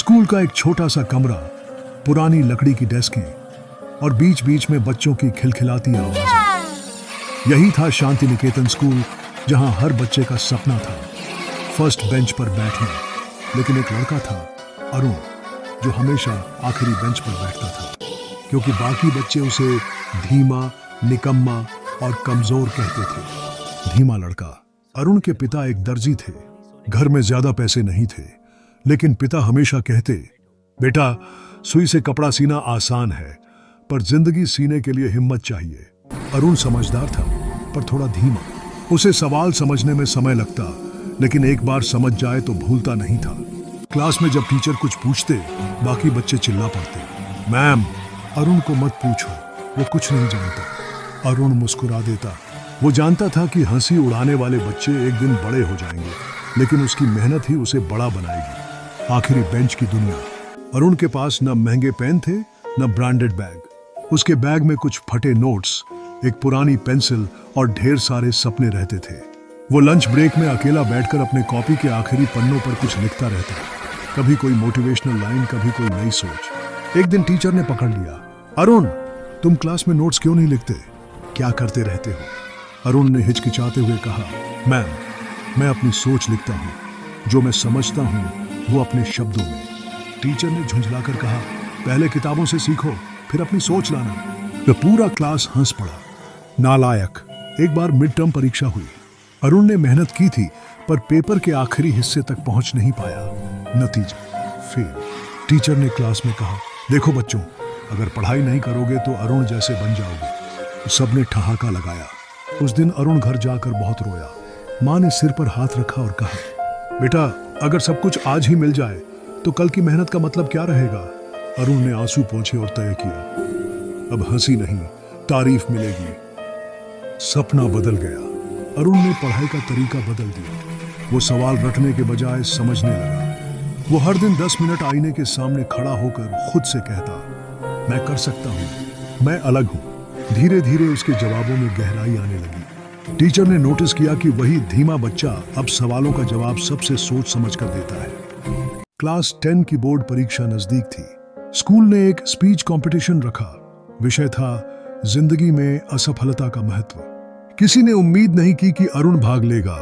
School का एक छोटा सा कमरा, पुरानी लकड़ी की डेस्कें और बीच बीच में बच्चों की खिलखिलाती आवाज़। यही था शांति निकेतन स्कूल, जहां हर बच्चे का सपना था फर्स्ट बेंच पर बैठना। लेकिन एक लड़का था, अरुण, जो हमेशा आखिरी बेंच पर बैठता था, क्योंकि बाकी बच्चे उसे धीमा, निकम्मा और कमजोर कहते थे। धीमा लड़का। अरुण के पिता एक दर्जी थे। घर में ज्यादा पैसे नहीं थे, लेकिन पिता हमेशा कहते, बेटा, सुई से कपड़ा सीना आसान है, पर जिंदगी सीने के लिए हिम्मत चाहिए। अरुण समझदार था, पर थोड़ा धीमा। उसे सवाल समझने में समय लगता, लेकिन एक बार समझ जाए तो भूलता नहीं था। क्लास में जब टीचर कुछ पूछते, बाकी बच्चे चिल्ला पड़ते, मैम, अरुण को मत पूछो, वो कुछ नहीं जानता। अरुण मुस्कुरा देता। वो जानता था कि हंसी उड़ाने वाले बच्चे एक दिन बड़े हो जाएंगे, लेकिन उसकी मेहनत ही उसे बड़ा बनाएगी। आखिरी बेंच की दुनिया। अरुण के पास न महंगे पेन थे, न ब्रांडेड बैग। उसके बैग में कुछ फटे नोट्स, एक पुरानी पेंसिल और ढेर सारे सपने रहते थे। वो लंच ब्रेक में अकेला बैठकर अपने कॉपी के आखिरी पन्नों पर कुछ लिखता रहता। कभी कोई मोटिवेशनल लाइन, कभी कोई नई सोच। एक दिन टीचर ने पकड़ लिया, अरुण, तुम क्लास में नोट्स क्यों नहीं लिखते? क्या करते रहते हो? अरुण ने हिचकिचाते हुए कहा, मैम, मैं अपनी सोच लिखता हूँ। जो मैं समझता हूँ वो अपने शब्दों में। टीचर ने झुंझलाकर कहा, पहले किताबों से सीखो, फिर अपनी सोच लाना। तो पूरा क्लास हंस पड़ा। नालायक। एक बार मिड टर्म परीक्षा हुई। अरुण ने मेहनत की थी, पर पेपर के आखिरी हिस्से तक पहुंच नहीं पाया। नतीजा फेल। टीचर ने क्लास में कहा, देखो बच्चों, अगर पढ़ाई नहीं करोगे तो अरुण जैसे बन जाओगे। सबने ठहाका लगाया। उस दिन अरुण घर जाकर बहुत रोया। माँ ने सिर पर हाथ रखा और कहा, बेटा, अगर सब कुछ आज ही मिल जाए तो कल की मेहनत का मतलब क्या रहेगा? अरुण ने आंसू पोंछे और तय किया, अब हंसी नहीं, तारीफ मिलेगी। सपना बदल गया। अरुण ने पढ़ाई का तरीका बदल दिया। वो सवाल रटने के बजाय समझने लगा। वो हर दिन 10 मिनट आईने के सामने खड़ा होकर खुद से कहता, मैं कर सकता हूँ, मैं अलग हूँ। धीरे धीरे उसके जवाबों में गहराई आने लगी। टीचर ने नोटिस किया कि वही धीमा बच्चा अब सवालों का जवाब सबसे सोच समझ कर देता है। क्लास 10 की बोर्ड परीक्षा नजदीक थी। स्कूल ने एक स्पीच कंपटीशन रखा। विषय था जिंदगी में असफलता का महत्व। किसी ने उम्मीद नहीं की कि अरुण भाग लेगा,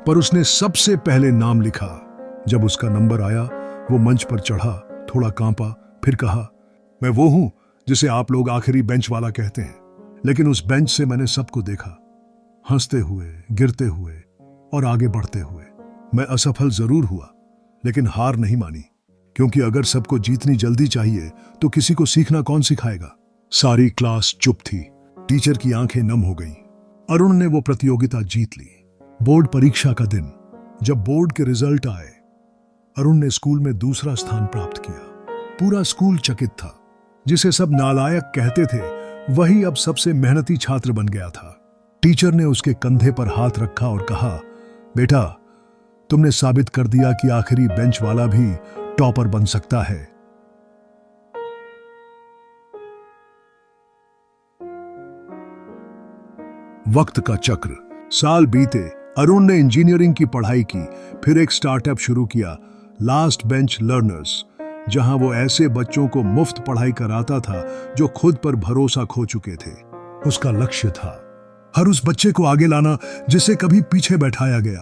पर उसने सबसे पहले नाम लिखा। जब उसका नंबर आया, वो मंच पर चढ़ा, थोड़ा कांपा, फिर कहा, मैं वो हूं जिसे आप लोग आखिरी बेंच वाला कहते हैं। लेकिन उस बेंच से मैंने सबको देखा, हंसते हुए, गिरते हुए और आगे बढ़ते हुए। मैं असफल जरूर हुआ, लेकिन हार नहीं मानी, क्योंकि अगर सबको जीतनी जल्दी चाहिए तो किसी को सीखना कौन सिखाएगा? सारी क्लास चुप थी। टीचर की आंखें नम हो गईं। अरुण ने वो प्रतियोगिता जीत ली। बोर्ड परीक्षा का दिन। जब बोर्ड के रिजल्ट आए, अरुण ने स्कूल में दूसरा स्थान प्राप्त किया। पूरा स्कूल चकित था। जिसे सब नालायक कहते थे, वही अब सबसे मेहनती छात्र बन गया था। टीचर ने उसके कंधे पर हाथ रखा और कहा, बेटा, तुमने साबित कर दिया कि आखिरी बेंच वाला भी टॉपर बन सकता है। वक्त का चक्र। साल बीते। अरुण ने इंजीनियरिंग की पढ़ाई की, फिर एक स्टार्टअप शुरू किया, लास्ट बेंच लर्नर्स, जहां वो ऐसे बच्चों को मुफ्त पढ़ाई कराता था जो खुद पर भरोसा खो चुके थे। उसका लक्ष्य था हर उस बच्चे को आगे लाना जिसे कभी पीछे बैठाया गया।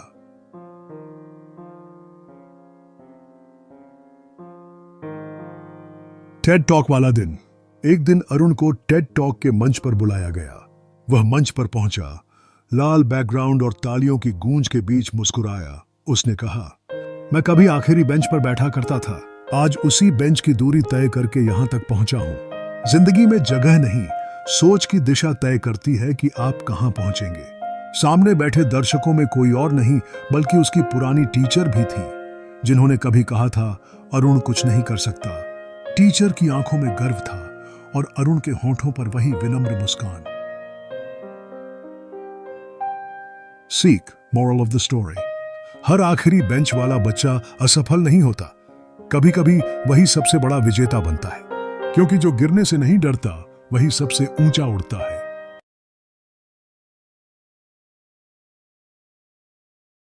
टेड टॉक वाला दिन। एक दिन अरुण को टेड टॉक के मंच पर बुलाया गया। वह मंच पर पहुंचा, लाल बैकग्राउंड और तालियों की गूंज के बीच मुस्कुराया। उसने कहा, मैं कभी आखिरी बेंच पर बैठा करता था, आज उसी बेंच की दूरी तय करके यहां तक पहुंचा हूं। जिंदगी में जगह नहीं, सोच की दिशा तय करती है कि आप कहां पहुंचेंगे। सामने बैठे दर्शकों में कोई और नहीं, बल्कि उसकी पुरानी टीचर भी थी, जिन्होंने कभी कहा था, अरुण कुछ नहीं कर सकता। टीचर की आंखों में गर्व था और अरुण के होठों पर वही विनम्र मुस्कान। सीख, मोरल ऑफ द स्टोरी। हर आखिरी बेंच वाला बच्चा असफल नहीं होता। कभी कभी वही सबसे बड़ा विजेता बनता है, क्योंकि जो गिरने से नहीं डरता, वही सबसे ऊंचा उड़ता है।